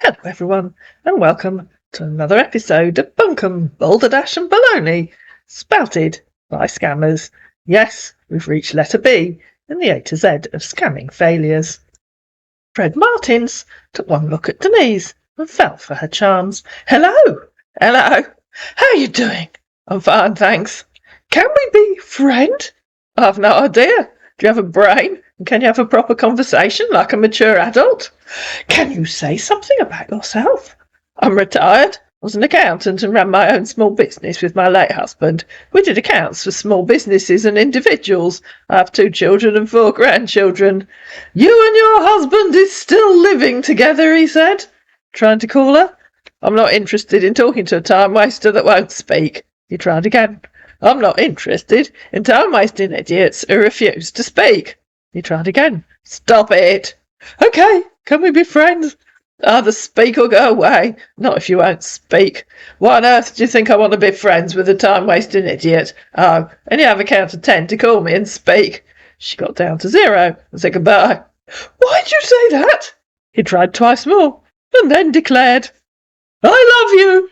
Hello everyone, and welcome to another episode of Bunkum, Balderdash and Baloney, spouted by scammers. Yes, we've reached letter B in the A to Z of scamming failures. Fred Martins took one look at Denise and fell for her charms. Hello, how are you doing? I'm fine, thanks. Can we be friend? I've no idea. Do you have a brain? And can you have a proper conversation like a mature adult? Can you say something about yourself? I'm retired. I was an accountant and ran my own small business with my late husband. We did accounts for small businesses and individuals. I have 2 children and 4 grandchildren. You and your husband is still living together, he said, trying to call her. I'm not interested in talking to a time waster that won't speak. He tried again. I'm not interested in time-wasting idiots who refuse to speak. He tried again. Stop it. Okay, can we be friends? Either speak or go away. Not if you won't speak. Why on earth do you think I want to be friends with a time-wasting idiot? Oh, and you have a count of 10 to call me and speak. She got down to 0 and said goodbye. Why'd you say that? He tried twice more and then declared, I love you.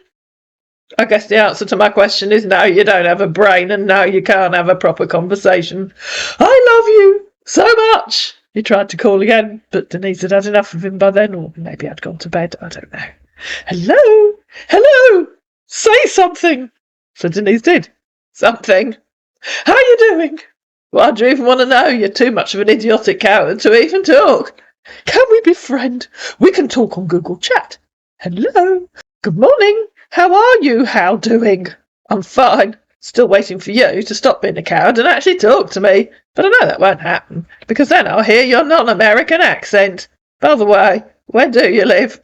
I guess the answer to my question is no, you don't have a brain, and no, you can't have a proper conversation. I love you so much. He tried to call again, but Denise had had enough of him by then, or maybe I'd gone to bed, I don't know. Hello, say something. So Denise did. Something. How are you doing? Why do you even want to know? You're too much of an idiotic coward to even talk. Can we be friend? We can talk on Google Chat. Hello, good morning. How are you, Hal, doing? I'm fine. Still waiting for you to stop being a coward and actually talk to me. But I know that won't happen, because then I'll hear your non-American accent. By the way, where do you live?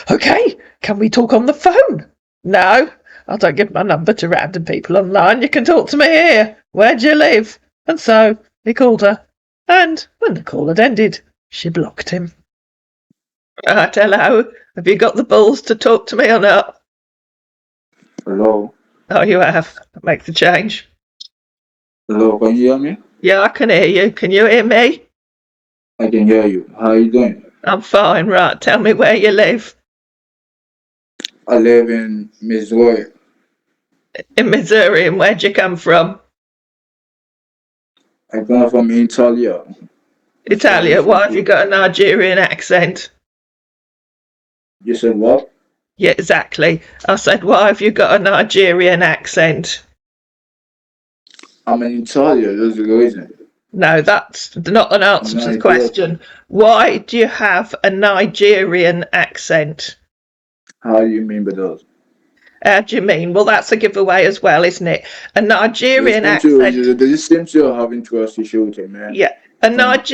Okay, can we talk on the phone? No, I don't give my number to random people online. You can talk to me here. Where do you live? And so he called her. And when the call had ended, she blocked him. Right, hello. Have you got the balls to talk to me or not? Hello. Oh, you have. Make the change. Hello, can you hear me? Yeah, I can hear you. Can you hear me? I can hear you. How are you doing? I'm fine. Right, tell me where you live. I live in Missouri. In Missouri. And where'd you come from? I come from Italia. Italia. Why have you got a Nigerian accent? You said what? Yeah, exactly. I said, why have you got a Nigerian accent? I'm in Italia. That's the reason. No, that's not an answer to the question. Why do you have a Nigerian accent? How do you mean by that? How do you mean? Well, that's a giveaway as well, isn't it? A Nigerian accent. Does it seem to you're having trust issues, man? Yeah.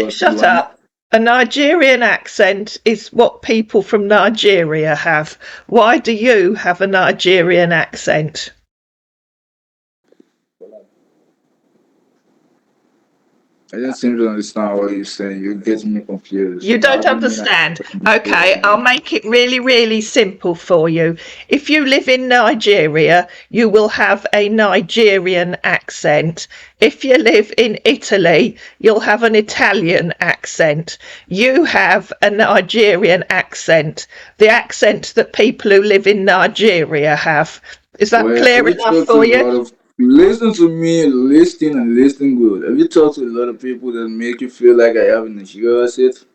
Shut up. A Nigerian accent is what people from Nigeria have. Why do you have a Nigerian accent? I don't seem to understand what you're saying. You're getting me confused. You don't understand. Okay, I'll make it really, really simple for you. If you live in Nigeria, you will have a Nigerian accent. If you live in Italy, you'll have an Italian accent. You have a Nigerian accent, the accent that people who live in Nigeria have. Is that clear enough for you? Listen to me, listening good. Have you talked to a lot of people that make you feel like I have an accent?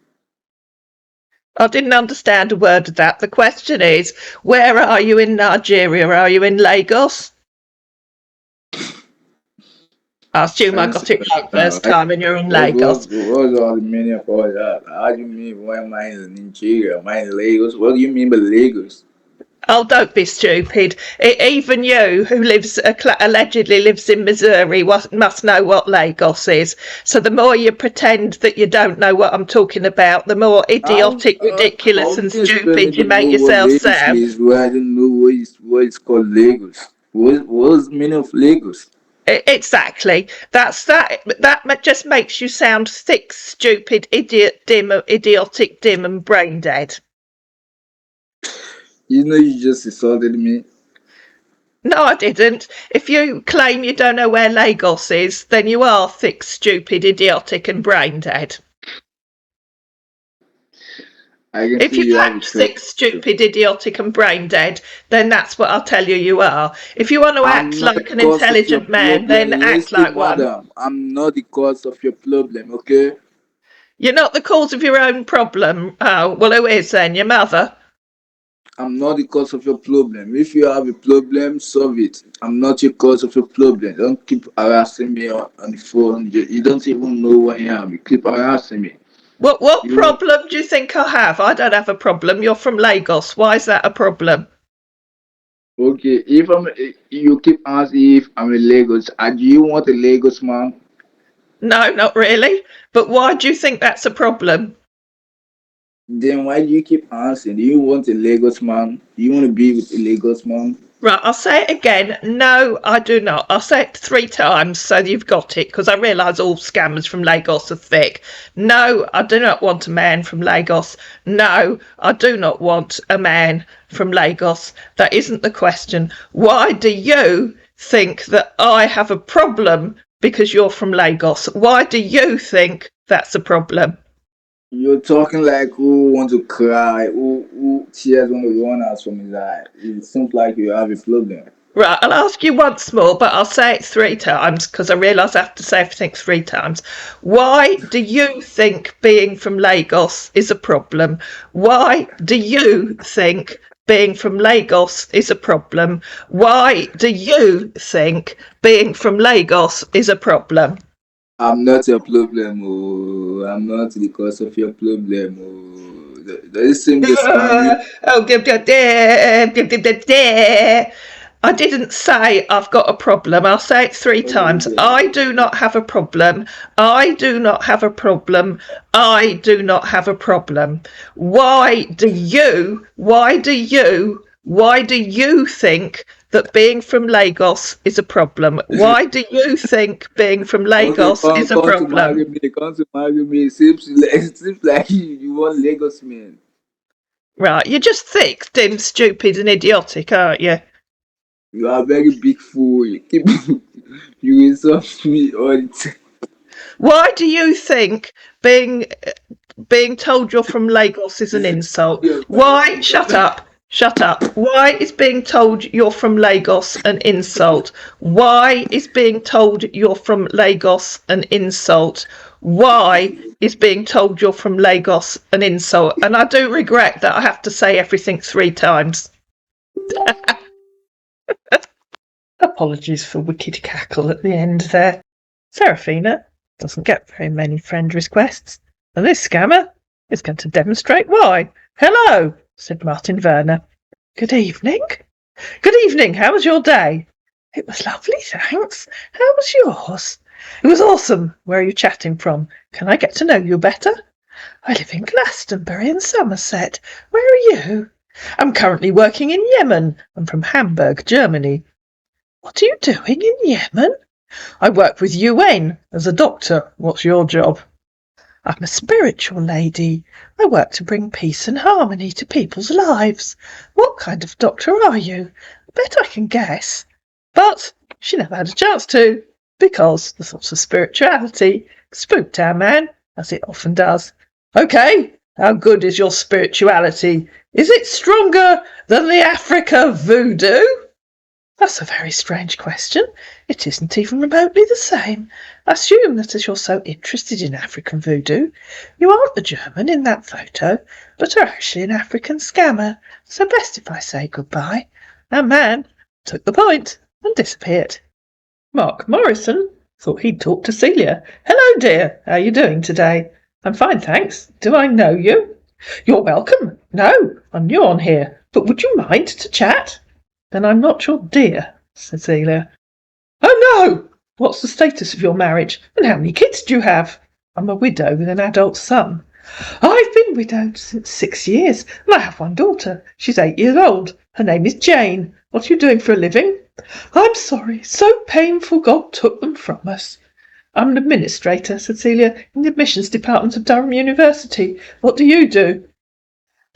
I didn't understand a word of that. The question is, where are you in Nigeria? Are you in Lagos? I assume I got it right first time and you're in Lagos. What's all the meaning of all that? How do you mean, why am I in Nigeria? Am I in Lagos? What do you mean by Lagos? Oh, don't be stupid. Even you, who allegedly lives in Missouri, must know what Lagos is. So the more you pretend that you don't know what I'm talking about, the more idiotic, ridiculous and stupid you make yourself sound. I don't know what it's called Lagos. What's the meaning of Lagos? Exactly. That just makes you sound thick, stupid, idiotic, dim and brain dead. You know you just insulted me. No, I didn't. If you claim you don't know where Lagos is, then you are thick, stupid, idiotic and brain dead. I can If see you're you have a 5'6", stupid, idiotic and brain dead, then that's what I'll tell you you are. If you want to I'm act not the like an cause of your intelligent man, then problem. act Listen, like one. madam. I'm not the cause of your problem, okay? You're not the cause of your own problem. Oh, well, who is then? Your mother? I'm not the cause of your problem. If you have a problem, solve it. I'm not your cause of your problem. Don't keep harassing me on the phone. You don't even know who I am. You keep harassing me. What You problem do you think I have? I don't have a problem. You're from Lagos. Why is that a problem? okay? If you keep asking if I'm a Lagos. Do you want a Lagos man? No, not really. But why do you think that's a problem? Then why do you keep asking? Do you want a Lagos man? Do you want to be with a Lagos man? Right, I'll say it again. No, I do not. I'll say it 3 times so you've got it, because I realise all scammers from Lagos are thick. No, I do not want a man from Lagos. No, I do not want a man from Lagos. That isn't the question. Why do you think that I have a problem because you're from Lagos? Why do you think that's a problem? You're talking like who want to cry, who tears want to run out from his eye. It seems like you have a problem. Right, I'll ask you once more, but I'll say it 3 times because I realise I have to say everything 3 times. Why do you think being from Lagos is a problem? Why do you think being from Lagos is a problem? Why do you think being from Lagos is a problem? I'm not your problem. Oh, I'm not the cause of your problem. Oh, does it seem you're scamming? Oh, I didn't say I've got a problem. I'll say it 3 times. I do not have a problem. I do not have a problem. I do not have a problem. Why do you think that being from Lagos is a problem? Why do you think being from Okay, Lagos is a come to problem? marry me. Come to marry me. It seems like you want Lagos man. Right, you're just thick, dim, stupid, and idiotic, aren't you? You are a very big fool. You keep you insult me all the time. Why do you think being being told you're from Lagos is an insult? You're Why? Shut up. Shut up. Why is being told you're from Lagos an insult? Why is being told you're from Lagos an insult? Why is being told you're from Lagos an insult? And I do regret that I have to say everything 3 times. Apologies for wicked cackle at the end there. Serafina doesn't get very many friend requests, and this scammer is going to demonstrate why. Hello, said Martin Werner. Good evening. Good evening. How was your day? It was lovely, thanks. How was yours? It was awesome. Where are you chatting from? Can I get to know you better? I live in Glastonbury in Somerset. Where are you? I'm currently working in Yemen. I'm from Hamburg, Germany. What are you doing in Yemen? I work with UN as a doctor. What's your job? I'm a spiritual lady. I work to bring peace and harmony to people's lives. What kind of doctor are you? I bet I can guess. But she never had a chance to, because the thought of spirituality spooked our man, as it often does. Okay, how good is your spirituality? Is it stronger than the Africa voodoo? That's a very strange question. It isn't even remotely the same. I assume that as you're so interested in African voodoo, you aren't the German in that photo, but are actually an African scammer, so best if I say goodbye. Our man took the point and disappeared. Mark Morrison thought he'd talk to Celia. Hello, dear. How are you doing today? I'm fine, thanks. Do I know you? You're welcome. No, I'm new on here, but would you mind to chat? Then I'm not your dear, said Celia. Oh no! What's the status of your marriage, and how many kids do you have? I'm a widow with an adult son. I've been widowed since 6 years, and I have one daughter. She's 8 years old. Her name is Jane. What are you doing for a living? I'm sorry, so painful God took them from us. I'm an administrator, said Celia, in the admissions department of Durham University. What do you do?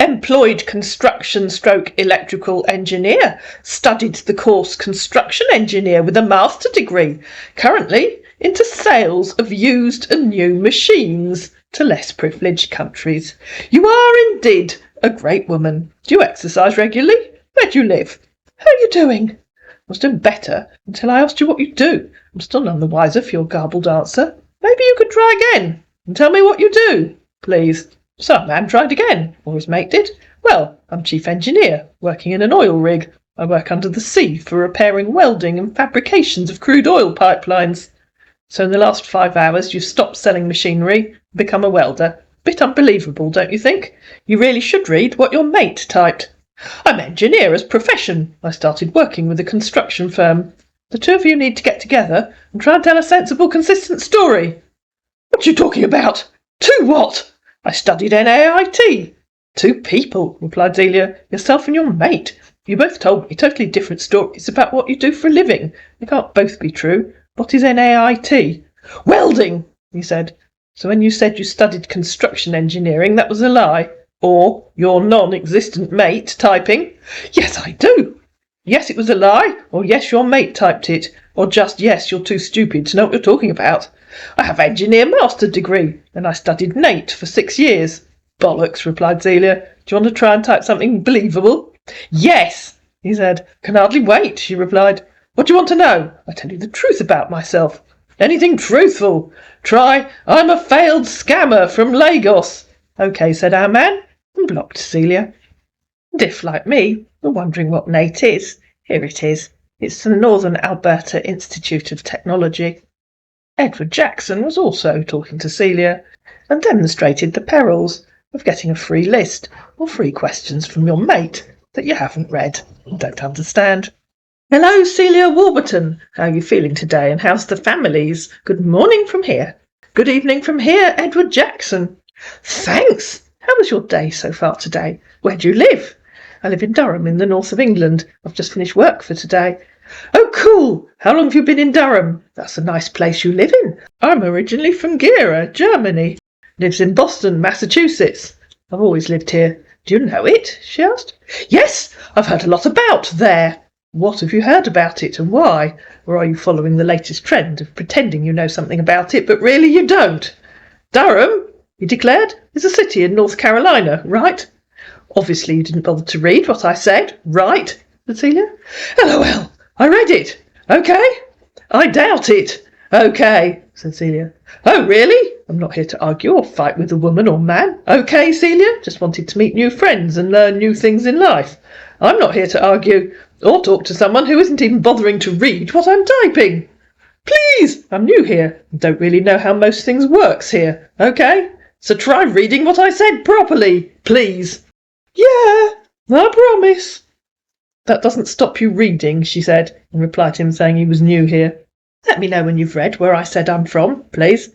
Employed construction stroke electrical engineer. Studied the course construction engineer with a master degree. Currently into sales of used and new machines. to less privileged countries. You are indeed a great woman. Do you exercise regularly? Where do you live? How are you doing? I was doing better until I asked you what you do. I'm still none the wiser for your garbled answer. Maybe you could try again and tell me what you do, please. So a man tried again, or his mate did. Well, I'm chief engineer, working in an oil rig. I work under the sea for repairing welding and fabrications of crude oil pipelines. So in the last 5 hours you've stopped selling machinery and become a welder. Bit unbelievable, don't you think? You really should read what your mate typed. I'm engineer as profession. I started working with a construction firm. The two of you need to get together and try and tell a sensible, consistent story. What are you talking about? Two what? I studied NAIT. Two people, replied Zelia. Yourself and your mate. You both told me totally different stories about what you do for a living. They can't both be true. What is NAIT? Welding, he said. So when you said you studied construction engineering, that was a lie? Or your non-existent mate typing? Yes, I do. Yes, it was a lie. Or yes, your mate typed it. Or just yes, you're too stupid to know what you're talking about. I have engineer master degree, and I studied NAIT for 6 years. Bollocks, replied Zelia. Do you want to try and type something believable? Yes, he said. Can hardly wait, she replied. What do you want to know? I tell you the truth about myself. Anything truthful. Try, I'm a failed scammer from Lagos. OK, said our man, and blocked Zelia. And if, like me, you're wondering what NAIT is, here it is. It's the Northern Alberta Institute of Technology. Edward Jackson was also talking to Zelia and demonstrated the perils of getting a free list or free questions from your mate that you haven't read and don't understand. Hello, Celia Warburton. How are you feeling today and how's the families? Good morning from here. Good evening from here, Edward Jackson. Thanks. How was your day so far today? Where do you live? I live in Durham in the north of England. I've just finished work for today. Oh, cool. How long have you been in Durham? That's a nice place you live in. I'm originally from Gera, Germany. Lives in Boston, Massachusetts. I've always lived here. Do you know it? She asked. Yes, I've heard a lot about there. What have you heard about it and why? Or are you following the latest trend of pretending you know something about it, but really you don't? Durham, he declared, is a city in North Carolina, right? Obviously you didn't bother to read what I said, right? Said Celia. LOL, I read it. OK. I doubt it. OK, said Celia. Oh, really? I'm not here to argue or fight with a woman or man. OK, Celia, just wanted to meet new friends and learn new things in life. I'm not here to argue or talk to someone who isn't even bothering to read what I'm typing. Please, I'm new here and don't really know how most things works here, OK? So try reading what I said properly, please. Yeah, I promise. That doesn't stop you reading, she said, in reply to him saying he was new here. Let me know when you've read where I said I'm from, please.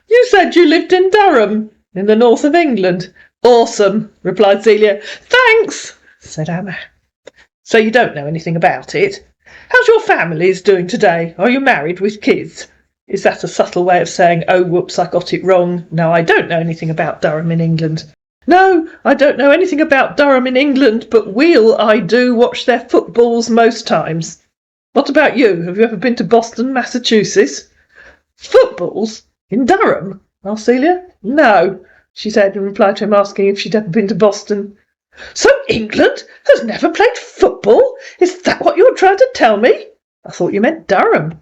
You said you lived in Durham, in the north of England. Awesome, replied Celia. Thanks, said Anna. So you don't know anything about it? How's your families doing today? Are you married with kids? Is that a subtle way of saying, oh, whoops, I got it wrong? No, I don't know anything about Durham in England. No, I don't know anything about Durham in England, but I do watch their footballs most times. What about you? Have you ever been to Boston, Massachusetts? Footballs? In Durham? asked Celia. No, she said in reply to him asking if she'd ever been to Boston. So England has never played football? Is that what you're trying to tell me? I thought you meant Durham.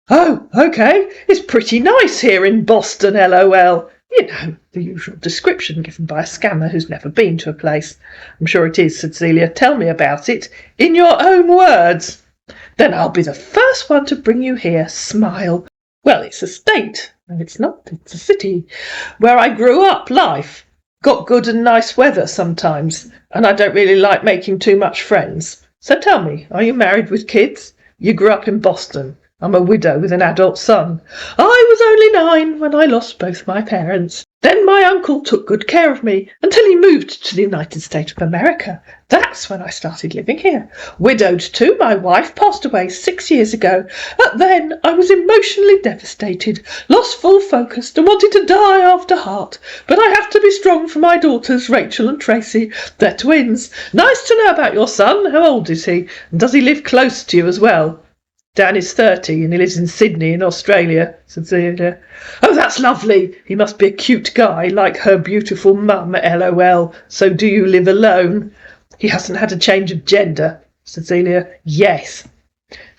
Oh, OK. It's pretty nice here in Boston, LOL. You know, the usual description given by a scammer who's never been to a place. I'm sure it is, said Celia. Tell me about it, in your own words. Then I'll be the first one to bring you here. Smile. Well, it's a state, and it's not. It's a city where I grew up, life. Got good and nice weather sometimes, and I don't really like making too much friends. So tell me, are you married with kids? You grew up in Boston. I'm a widow with an adult son. I was only 9 when I lost both my parents. Then my uncle took good care of me until he moved to the United States of America. That's when I started living here. Widowed too, my wife passed away 6 years ago. Then I was emotionally devastated, lost full focus and wanted to die after heart. But I have to be strong for my daughters, Rachel and Tracy. They're twins. Nice to know about your son. How old is he? And does he live close to you as well? Dan is 30 and he lives in Sydney in Australia, said Celia. Oh, that's lovely. He must be a cute guy, like her beautiful mum, LOL. So do you live alone? He hasn't had a change of gender, said Celia. Yes.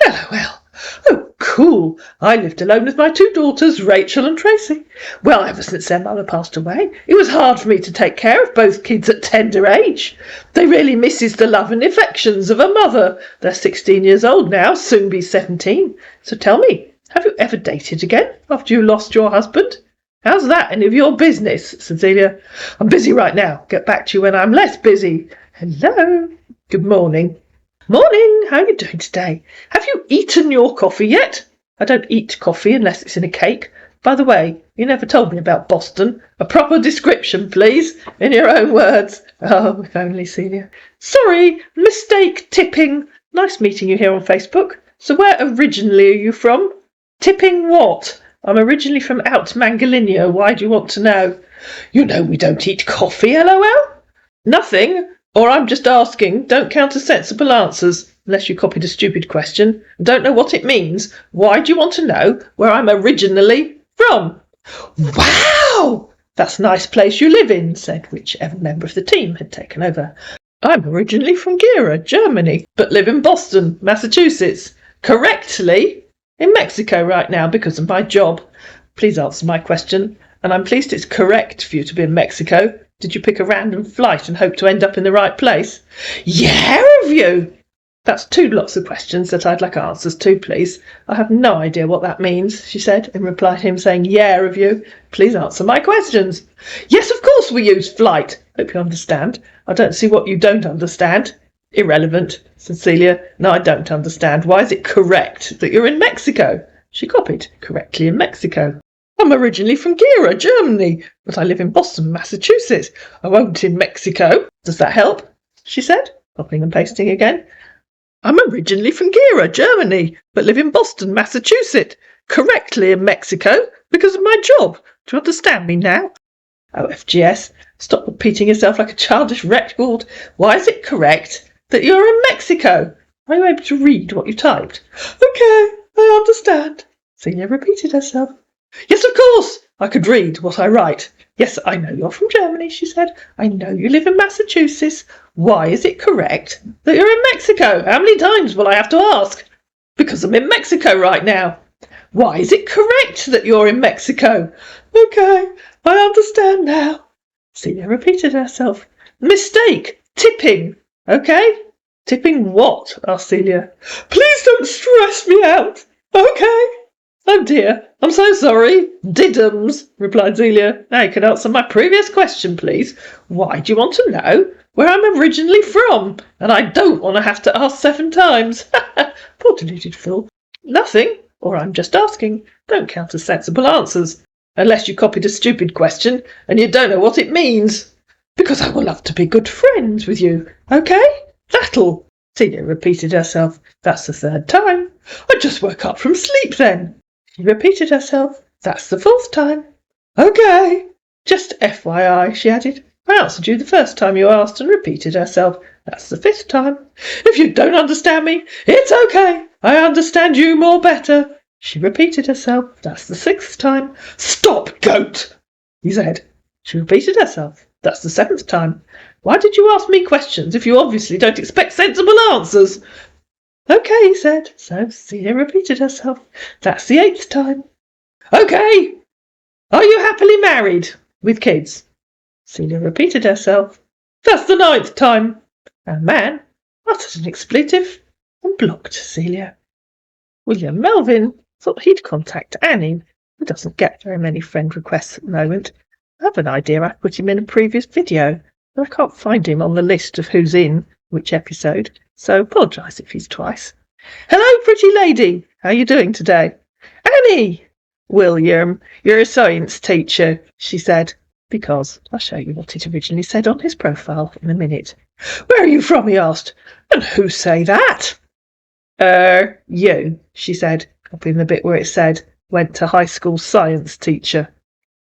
LOL. Oh, cool. I lived alone with my 2 daughters, Rachel and Tracy. Well, ever since their mother passed away, it was hard for me to take care of both kids at tender age. They really misses the love and affections of a mother. They're 16 years old now, soon be 17. So tell me, have you ever dated again after you lost your husband? How's that any of your business, said Celia. I'm busy right now. Get back to you when I'm less busy. Hello. Good morning. Morning, how are you doing today? Have you eaten your coffee yet? I don't eat coffee unless it's in a cake. By the way, you never told me about Boston. A proper description, please, in your own words. Oh, if only, Celia. Sorry, mistake, Tipping. Nice meeting you here on Facebook. So where originally are you from? Tipping what? I'm originally from out Mangalineo. Why do you want to know? You know we don't eat coffee, LOL. Nothing. Or I'm just asking. Don't count as sensible answers, unless you copied a stupid question and don't know what it means. Why do you want to know where I'm originally from? Wow! That's a nice place you live in, said whichever member of the team had taken over. I'm originally from Gera, Germany, but live in Boston, Massachusetts. Correctly in Mexico right now because of my job. Please answer my question, and I'm pleased it's correct for you to be in Mexico. Did you pick a random flight and hope to end up in the right place? Yeah, have you? That's 2 lots of questions that I'd like answers to, please. I have no idea what that means, she said, in reply to him saying, yeah, of you. Please answer my questions. Yes, of course we use flight. Hope you understand. I don't see what you don't understand. Irrelevant, said Celia. No, I don't understand. Why is it correct that you're in Mexico? She copied. Correctly in Mexico. I'm originally from Gera, Germany, but I live in Boston, Massachusetts. I won't in Mexico. Does that help? She said, copying and pasting again. I'm originally from Gera, Germany, but live in Boston, Massachusetts. Correctly in Mexico because of my job. Do you understand me now? Oh, FGS, stop repeating yourself like a childish record. Why is it correct that you're in Mexico? Are you able to read what you typed? Okay, I understand. Celia repeated herself. Yes, of course, I could read what I write. Yes, I know you're from Germany, she said. I know you live in Massachusetts. Why is it correct that you're in Mexico? How many times will I have to ask? Because I'm in Mexico right now. Why is it correct that you're in Mexico? Okay, I understand now. Celia repeated herself. Mistake. Tipping. Okay? Tipping what? Asked Celia. Please don't stress me out. Okay. Oh dear, I'm so sorry. Diddums, replied Celia. Now you can answer my previous question, please. Why do you want to know where I'm originally from? And I don't want to have to ask 7 times. Poor deluded fool. Nothing, or I'm just asking. Don't count as sensible answers. Unless you copied a stupid question and you don't know what it means. Because I will love to be good friends with you. Okay? That'll. Celia repeated herself. That's the 3rd time. I just woke up from sleep then. She repeated herself. That's the 4th time. Okay. Just FYI, she added. I answered you the first time you asked and repeated herself. That's the 5th time. If you don't understand me, it's okay. I understand you more better. She repeated herself. That's the 6th time. Stop, goat, he said. She repeated herself. That's the 7th time. Why did you ask me questions if you obviously don't expect sensible answers? Okay, he said. So Celia repeated herself. That's the 8th time. Okay. Are you happily married with kids? Celia repeated herself. That's the 9th time. And man uttered an expletive and blocked Celia. William Melvin thought he'd contact Annie, who doesn't get very many friend requests at the moment. I have an idea I put him in a previous video, but I can't find him on the list of who's in which episode, so apologise if he's twice. Hello, pretty lady. How are you doing today? Annie! William, you're a science teacher, she said, because I'll show you what it originally said on his profile in a minute. Where are you from? He asked. And who say that? You, she said, copying the bit where it said, went to high school science teacher.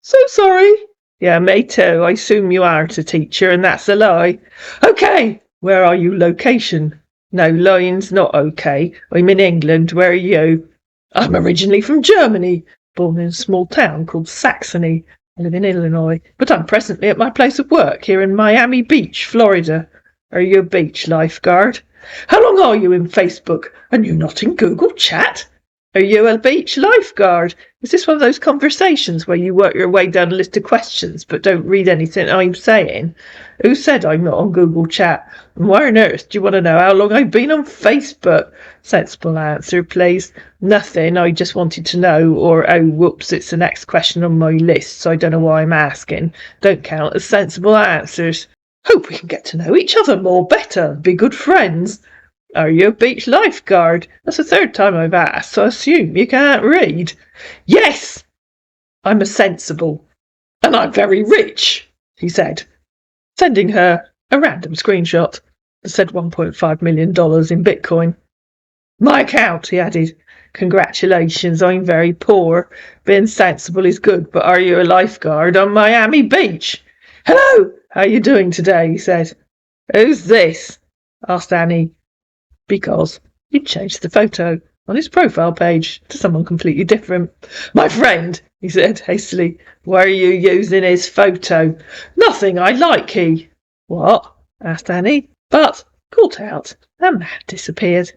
So sorry. Yeah, me too. I assume you aren't a teacher, and that's a lie. Okay, where are you location? No, lying's not okay. I'm in England. Where are you? I'm originally from Germany, born in a small town called Saxony. I live in Illinois, but I'm presently at my place of work here in Miami Beach, Florida. Are you a beach lifeguard? How long are you in Facebook? And you're not in Google Chat? Are you a beach lifeguard? Is this one of those conversations where you work your way down a list of questions but don't read anything I'm saying? Who said I'm not on Google Chat? And why on earth do you want to know how long I've been on Facebook? Sensible answer, please. Nothing, I just wanted to know. Or, oh, whoops, it's the next question on my list, so I don't know why I'm asking. Don't count as sensible answers. Hope we can get to know each other more better, be good friends. Are you a beach lifeguard? That's the third time I've asked, so I assume you can't read. Yes! I'm a sensible. And I'm very rich, he said, sending her a random screenshot that said $1.5 million in Bitcoin. My account, he added. Congratulations, I'm very poor. Being sensible is good, but are you a lifeguard on Miami Beach? Hello, how are you doing today, he said. Who's this? Asked Annie, because he'd changed the photo on his profile page to someone completely different. My friend, he said hastily. Why are you using his photo? Nothing, I like he. What? Asked Annie, but called out, and man disappeared.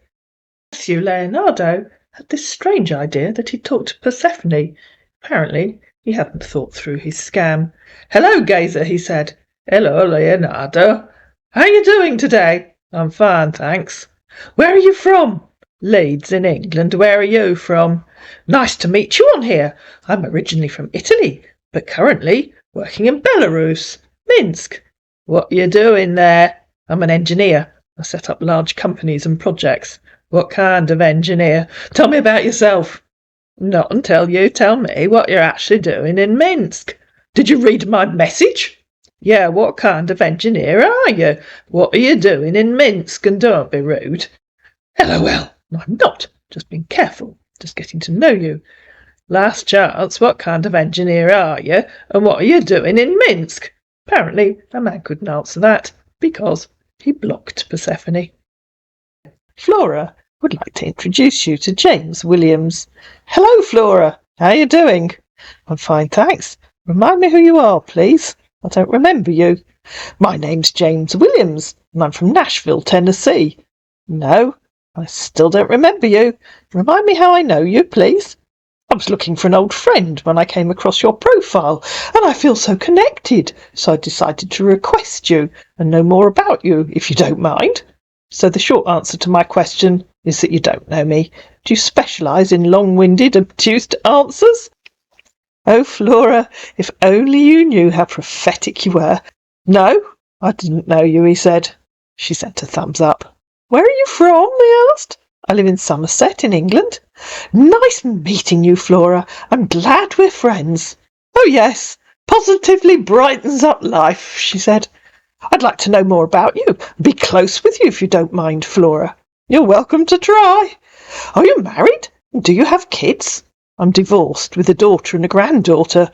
Monsieur Leonardo had this strange idea that he'd talk to Persephone. Apparently, he hadn't thought through his scam. Hello, Gazer, he said. Hello, Leonardo. How are you doing today? I'm fine, thanks. Where are you from? Leeds in England. Where are you from? Nice to meet you on here. I'm originally from Italy, but currently working in Belarus, Minsk. What are you doing there? I'm an engineer. I set up large companies and projects. What kind of engineer? Tell me about yourself. Not until you tell me what you're actually doing in Minsk. Did you read my message? Yeah, what kind of engineer are you? What are you doing in Minsk? And don't be rude. LOL. No, I'm not. Just being careful. Just getting to know you. Last chance, what kind of engineer are you? And what are you doing in Minsk? Apparently, a man couldn't answer that because he blocked Persephone. Flora would like to introduce you to James Williams. Hello, Flora. How are you doing? I'm fine, thanks. Remind me who you are, please. I don't remember you. My name's James Williams, and I'm from Nashville, Tennessee. No, I still don't remember you. Remind me how I know you, please. I was looking for an old friend when I came across your profile, and I feel so connected, so I decided to request you and know more about you, if you don't mind. So the short answer to my question is that you don't know me. Do you specialise in long-winded, obtuse answers? Oh, Flora, if only you knew how prophetic you were. No, I didn't know you, he said. She sent a thumbs up. Where are you from, he asked. I live in Somerset, in England. Nice meeting you, Flora. I'm glad we're friends. Oh, yes, positively brightens up life, she said. I'd like to know more about you and be close with you if you don't mind, Flora. You're welcome to try. Are you married? Do you have kids? I'm divorced with a daughter and a granddaughter.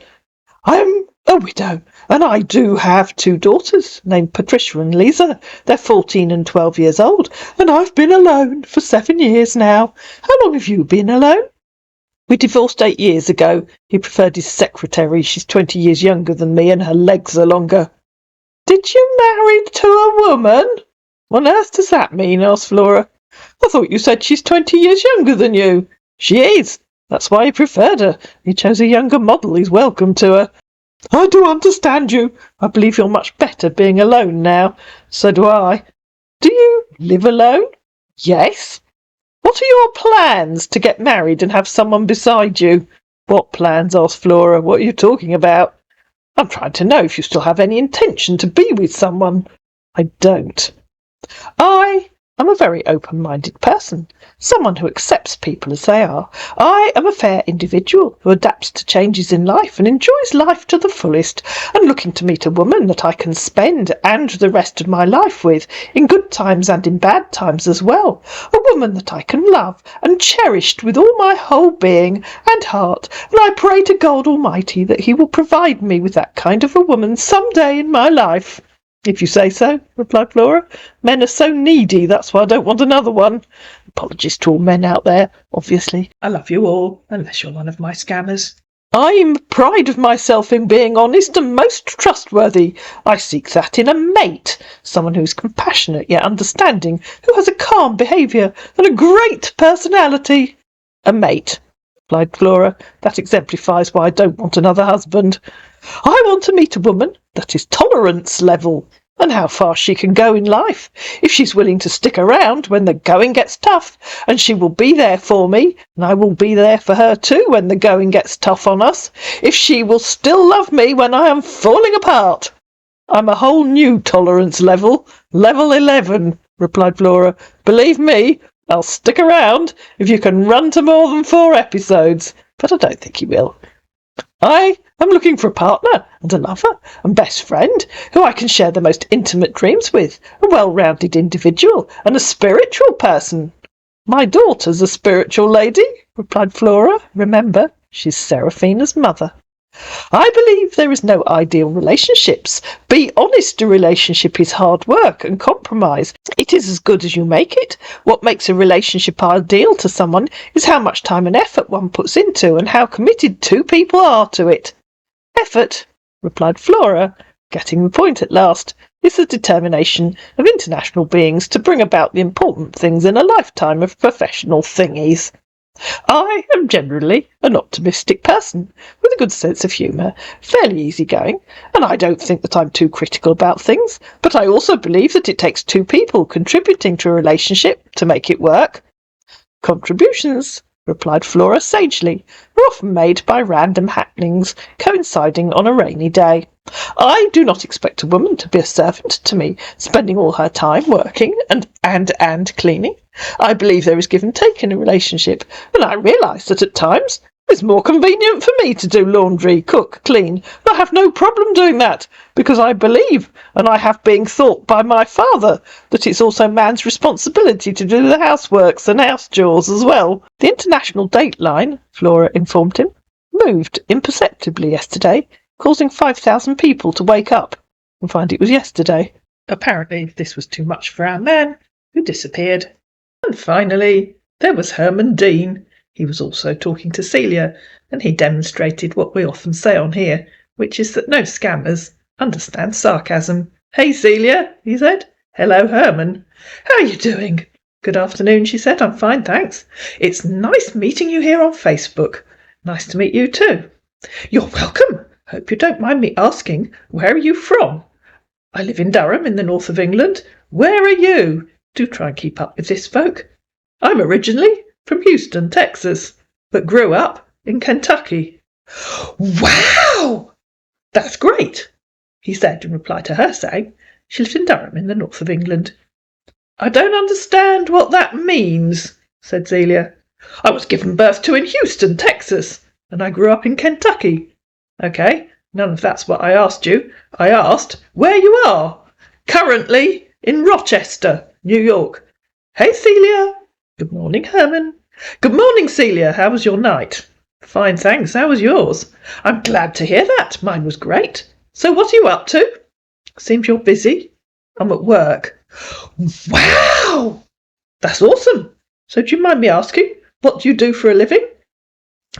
I'm a widow, and I do have 2 daughters named Patricia and Lisa. They're 14 and 12 years old, and I've been alone for 7 years now. How long have you been alone? We divorced 8 years ago. He preferred his secretary. She's 20 years younger than me, and her legs are longer. Did you marry to a woman? What on earth does that mean? Asked Flora. I thought you said she's 20 years younger than you. She is. That's why he preferred her. He chose a younger model. He's welcome to her. I do understand you. I believe you're much better being alone now. So do I. Do you live alone? Yes. What are your plans to get married and have someone beside you? What plans? Asked Flora. What are you talking about? I'm trying to know if you still have any intention to be with someone. I don't. I am a very open-minded person, someone who accepts people as they are. I am a fair individual who adapts to changes in life and enjoys life to the fullest, and looking to meet a woman that I can spend and the rest of my life with, in good times and in bad times as well. A woman that I can love and cherish with all my whole being and heart, and I pray to God Almighty that he will provide me with that kind of a woman some day in my life. If you say so, replied Flora. Men are so needy, that's why I don't want another one. Apologies to all men out there, obviously. I love you all, unless you're one of my scammers. I pride of myself in being honest and most trustworthy. I seek that in a mate, someone who's compassionate yet understanding, who has a calm behaviour and a great personality. A mate, replied Flora. That exemplifies why I don't want another husband. I want to meet a woman that is tolerance level, and how far she can go in life. If she's willing to stick around when the going gets tough, and she will be there for me, and I will be there for her too when the going gets tough on us. If she will still love me when I am falling apart. I'm a whole new tolerance level, level 11, replied Flora. Believe me, I'll stick around if you can run to more than 4 episodes, but I don't think you will. I am looking for a partner and a lover and best friend who I can share the most intimate dreams with, a well-rounded individual and a spiritual person. My daughter's a spiritual lady, replied Flora. Remember, she's Seraphina's mother. I believe there is no ideal relationships. Be honest, a relationship is hard work and compromise. It is as good as you make it. What makes a relationship ideal to someone is how much time and effort one puts into and how committed 2 people are to it. Effort, replied Flora, getting the point at last, is the determination of international beings to bring about the important things in a lifetime of professional thingies. I am generally an optimistic person, with a good sense of humour, fairly easygoing, and I don't think that I'm too critical about things, but I also believe that it takes 2 people contributing to a relationship to make it work. Contributions, replied Flora sagely, are often made by random happenings coinciding on a rainy day. I do not expect a woman to be a servant to me, spending all her time working and cleaning. I believe there is give and take in a relationship, and I realise that at times it's more convenient for me to do laundry, cook, clean. I have no problem doing that, because I believe, and I have been taught by my father, that it's also man's responsibility to do the houseworks and house chores as well. The international date line, Flora informed him, moved imperceptibly yesterday, causing 5,000 people to wake up and find it was yesterday. Apparently this was too much for our man, who disappeared. And finally, there was Herman Dean. He was also talking to Celia, and he demonstrated what we often say on here, which is that no scammers understand sarcasm. Hey, Celia, he said. Hello, Herman. How are you doing? Good afternoon, she said. I'm fine, thanks. It's nice meeting you here on Facebook. Nice to meet you too. You're welcome. Hope you don't mind me asking, where are you from? I live in Durham in the north of England. Where are you? Do try and keep up with this, folk. I'm originally from Houston, Texas, but grew up in Kentucky. Wow! That's great, he said in reply to her saying she lived in Durham in the north of England. I don't understand what that means, said Celia. I was given birth to in Houston, Texas, and I grew up in Kentucky. OK, none of that's what I asked you. I asked where you are. Currently in Rochester, New York. Hey, Celia. Good morning, Herman. Good morning, Celia. How was your night? Fine, thanks. How was yours? I'm glad to hear that. Mine was great. So what are you up to? Seems you're busy. I'm at work. Wow! That's awesome. So do you mind me asking, what do you do for a living?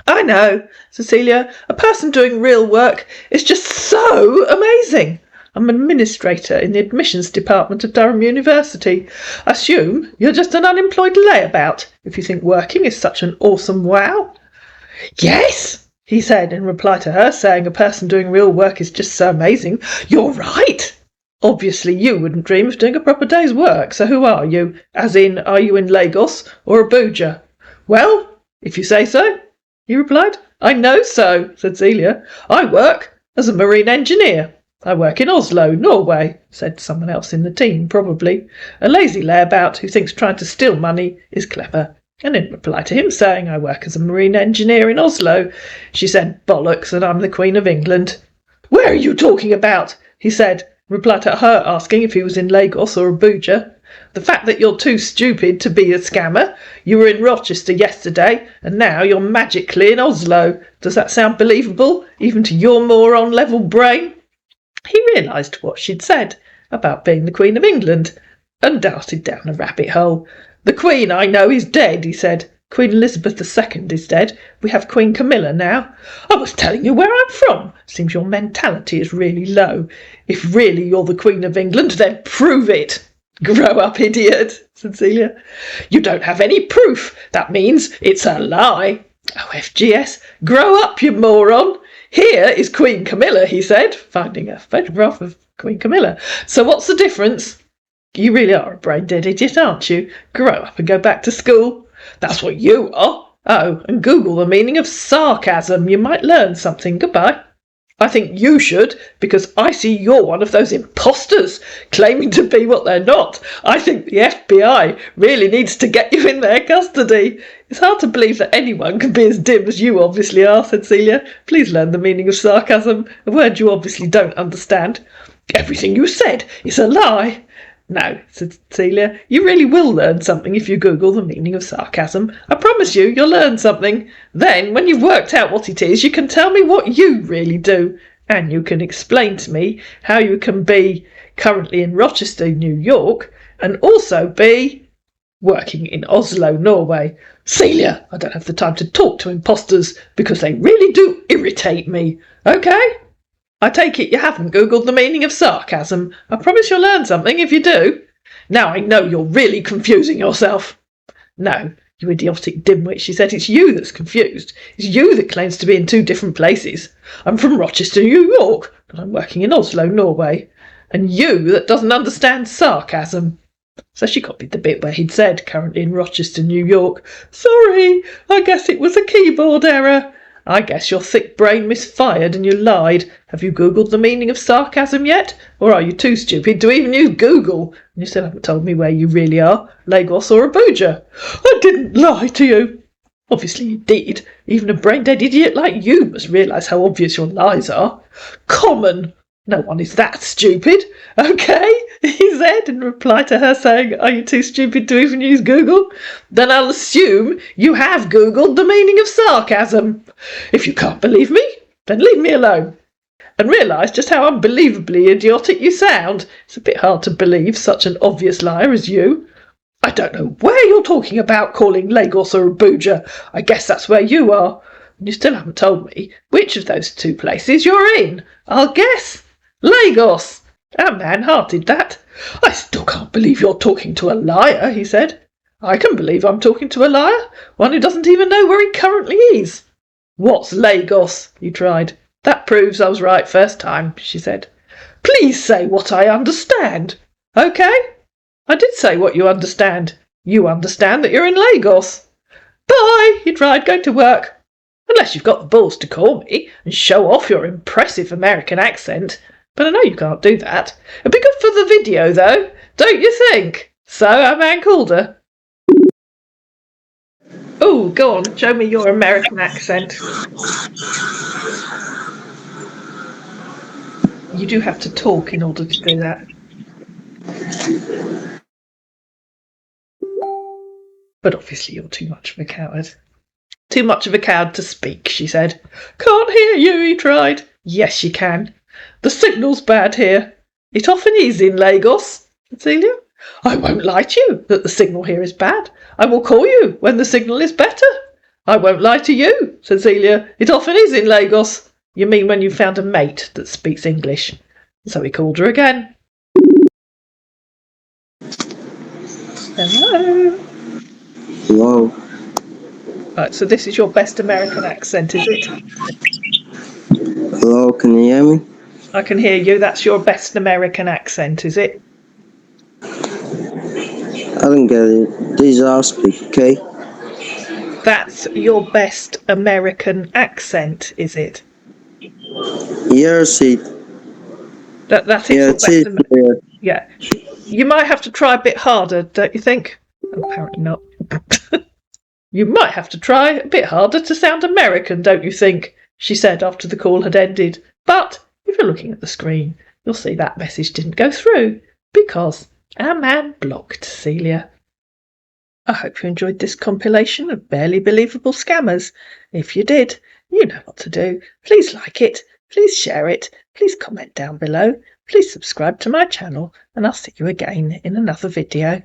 I know, Cecilia. A person doing real work is just so amazing. I'm an administrator in the admissions department of Durham University. I assume you're just an unemployed layabout if you think working is such an awesome wow. Yes, he said in reply to her saying a person doing real work is just so amazing. You're right. Obviously you wouldn't dream of doing a proper day's work, so who are you? As in, are you in Lagos or Abuja? Well, if you say so, he replied. I know so, said Celia. I work as a marine engineer. I work in Oslo, Norway, said someone else in the team, probably. A lazy layabout who thinks trying to steal money is clever. And in reply to him saying I work as a marine engineer in Oslo, she said, bollocks, and I'm the Queen of England. Where are you talking about? He said, in reply to her asking if he was in Lagos or Abuja. The fact that you're too stupid to be a scammer. You were in Rochester yesterday, and now you're magically in Oslo. Does that sound believable, even to your moron-level brain? He realised what she'd said, about being the Queen of England, and darted down a rabbit hole. The Queen, I know, is dead, he said. Queen Elizabeth II is dead. We have Queen Camilla now. I was telling you where I'm from. Seems your mentality is really low. If really you're the Queen of England, then prove it. Grow up, idiot, said Celia. You don't have any proof. That means it's a lie. Oh, FGS, grow up, you moron. Here is Queen Camilla, he said, finding a photograph of Queen Camilla. So what's the difference? You really are a brain-dead idiot, aren't you? Grow up and go back to school. That's what you are. Oh, and Google the meaning of sarcasm. You might learn something. Goodbye. I think you should, because I see you're one of those imposters claiming to be what they're not. I think the FBI really needs to get you in their custody. It's hard to believe that anyone can be as dim as you obviously are, said Celia. Please learn the meaning of sarcasm, a word you obviously don't understand. Everything you said is a lie. No, said Celia, you really will learn something if you Google the meaning of sarcasm. I promise you, you'll learn something. Then, when you've worked out what it is, you can tell me what you really do. And you can explain to me how you can be currently in Rochester, New York, and also be working in Oslo, Norway. Celia, I don't have the time to talk to imposters because they really do irritate me. Okay? I take it you haven't Googled the meaning of sarcasm. I promise you'll learn something if you do. Now I know you're really confusing yourself. No, you idiotic dimwit, she said. It's you that's confused. It's you that claims to be in two different places. I'm from Rochester, New York, but I'm working in Oslo, Norway. And you that doesn't understand sarcasm. So she copied the bit where he'd said, currently in Rochester, New York. Sorry, I guess it was a keyboard error. I guess your thick brain misfired and you lied. Have you Googled the meaning of sarcasm yet? Or are you too stupid to even use Google? And you still haven't told me where you really are, Lagos or Abuja. I didn't lie to you. Obviously you did. Even a brain-dead idiot like you must realise how obvious your lies are. Common. No one is that stupid. Okay, he said in reply to her saying, are you too stupid to even use Google? Then I'll assume you have Googled the meaning of sarcasm. If you can't believe me, then leave me alone. And realise just how unbelievably idiotic you sound. It's a bit hard to believe such an obvious liar as you. I don't know where you're talking about calling Lagos or Abuja. I guess that's where you are. And you still haven't told me which of those two places you're in. I'll guess Lagos. Our man hearted that. I still can't believe you're talking to a liar, he said. I can believe I'm talking to a liar, one who doesn't even know where he currently is. What's Lagos? He tried. That proves I was right first time, she said. Please say what I understand. Okay? I did say what you understand. You understand that you're in Lagos. Bye, he tried, going to work. Unless you've got the balls to call me and show off your impressive American accent. But I know you can't do that. It'd be good for the video, though, don't you think? So our man called her. Oh, go on, show me your American accent. You do have to talk in order to do that. But obviously you're too much of a coward. Too much of a coward to speak, she said. Can't hear you, he tried. Yes, you can. The signal's bad here. It often is in Lagos, said Celia. I won't lie to you that the signal here is bad. I will call you when the signal is better. I won't lie to you, said Celia. It often is in Lagos. You mean when you found a mate that speaks English? So he called her again. Hello. Hello. Right, so this is your best American accent, is it? Hello, can you hear me? I can hear you. That's your best American accent, is it? I don't get it. Please I'll speak, okay? That's your best American accent, is it? Yes, it. That is Yeah, your it is. best Yeah. You might have to try a bit harder, don't you think? Apparently not. You might have to try a bit harder to sound American, don't you think? She said after the call had ended. But if you're looking at the screen, you'll see that message didn't go through because our man blocked Celia. I hope you enjoyed this compilation of barely believable scammers. If you did, you know what to do. Please like it, please share it, please comment down below, please subscribe to my channel, and I'll see you again in another video.